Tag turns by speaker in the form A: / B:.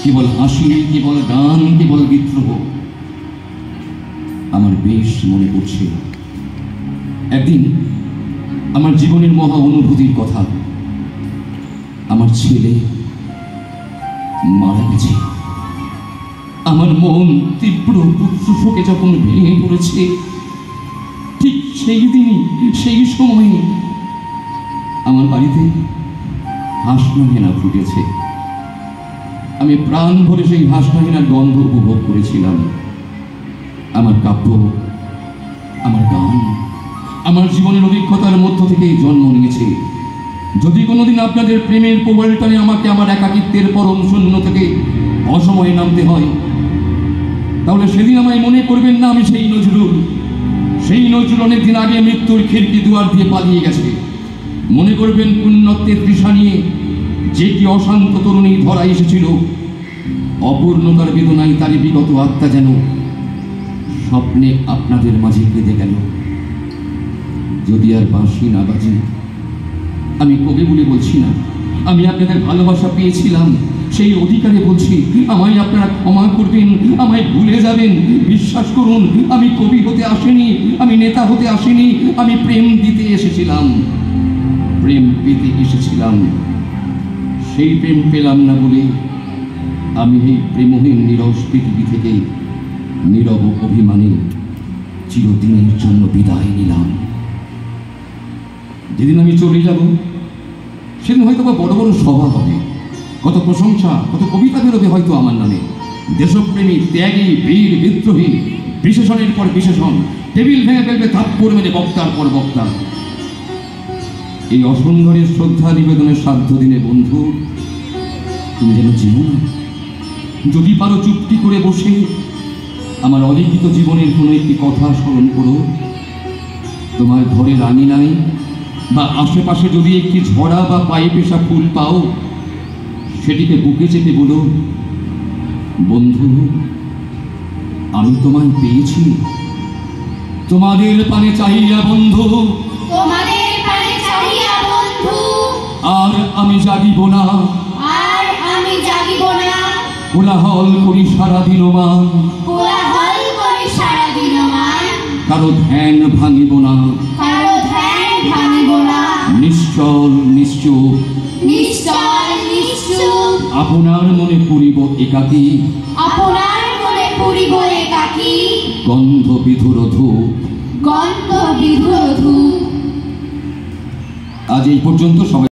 A: কেবল হাসি, কেবল গান, কেবল বিদ্রোহ। আমার বেশ মনে পড়ছে একদিন আমার জীবনের মহা অনুভূতির কথা। আমার ছেলে মারা গেছে। আমার মন তীব্র পুত্রশোকে যখন ভেঙে পড়েছে, ঠিক সেই দিনই, সেই সময়ে আমার বাড়িতে হাসনাহেনা ফুটেছে। আমি প্রাণ ভরে সেই হাসনাহেনার গন্ধ উপভোগ করেছিলাম। আমার কাব্য, আমার গান, আমার জীবনের অভিজ্ঞতার মধ্য থেকেই জন্ম নিয়েছে। যদি কোনোদিন আপনাদের প্রেমের প্রবল টানে আমাকে আমার একাকিত্বের পরম শূন্য থেকে অসময়ে নামতে হয়, তাহলে সেদিন আমায় মনে করবেন না আমি সেই নজরুল। সেই নজরুল অনেকদিন আগে মৃত্যুর খিড়কি দুয়ার দিয়ে পালিয়ে গেছে। মনে করবেন পুণ্যত্বের তৃষা নিয়ে যে কি অশান্ত তরুণী ধরা এসেছিল, অপূর্ণতার বেদনায় তারই বিগত আত্মা যেন স্বপ্নে আপনাদের মাঝে কেঁদে গেল। যদি আর বাঁশি না বাজে, আমি কবি বলে বলছি না, আমি আপনাদের ভালোবাসা পেয়েছিলাম, সেই অধিকারে বলছি, আমায় আপনারা ক্ষমা করবেন, আমায় ভুলে যাবেন। বিশ্বাস করুন, আমি কবি হতে আসিনি, আমি নেতা হতে আসিনি, আমি প্রেম দিতে এসেছিলাম, প্রেম পেতে এসেছিলাম। সেই প্রেম পেলাম না বলে আমি এই প্রেমহীন নীরস পৃথিবী থেকে নীরব অভিমানে চিরদিনের জন্য বিদায় নিলাম। যেদিন আমি চলে যাব, সেদিন হয়তো বা বড় বড় সভা হবে, কত প্রশংসা, কত কবিতা বেরোবে হয়তো আমার নামে। দেশপ্রেমী, ত্যাগী, বীর, বিদ্রোহী, বিশেষণের পর বিশেষণ, টেবিল ভেঙে ফেলবে থাপ্পড় মেরে বক্তার পর বক্তা। এই অসুন্দরের শ্রদ্ধা নিবেদনের সাধ্য দিনে বন্ধু, তুমি যেন যেও না। যদি পারো চুপটি করে বসে আমার অলিখিত জীবনের কোনো একটি কথা স্মরণ করো। তোমার ঘরে রানী নাই বা আশেপাশে যদি একটি ঝরা বা পায়ে পেশা ফুল পাও, সেটিকে বুকে চেপে বলো, বন্ধু আমি তোমায় পেয়েছি। তোমাদের পানে চাহিয়া বন্ধু,
B: তোমাদের পানে চাহিয়া বন্ধু,
A: আর আমি জাগিব না,
B: আর আমি জাগিব না।
A: কোলাহল করি সারা দিনমান,
B: কোলাহল করি সারা দিনমান।
A: কারো ধ্যান ভাঙিব না,
B: কারো ধ্যান ভাঙিব না।
A: নিশ্চল নিশ্চুপ,
B: নিশ্চল নিশ্চুপ,
A: আপনার মনে পড়িব একাকী,
B: আপনার মনে পড়িব একাকী।
A: গন্ধ বিধুর ধূপ,
B: গন্ধ বিধুর ধূপ।
A: আজ এই পর্যন্ত সবাই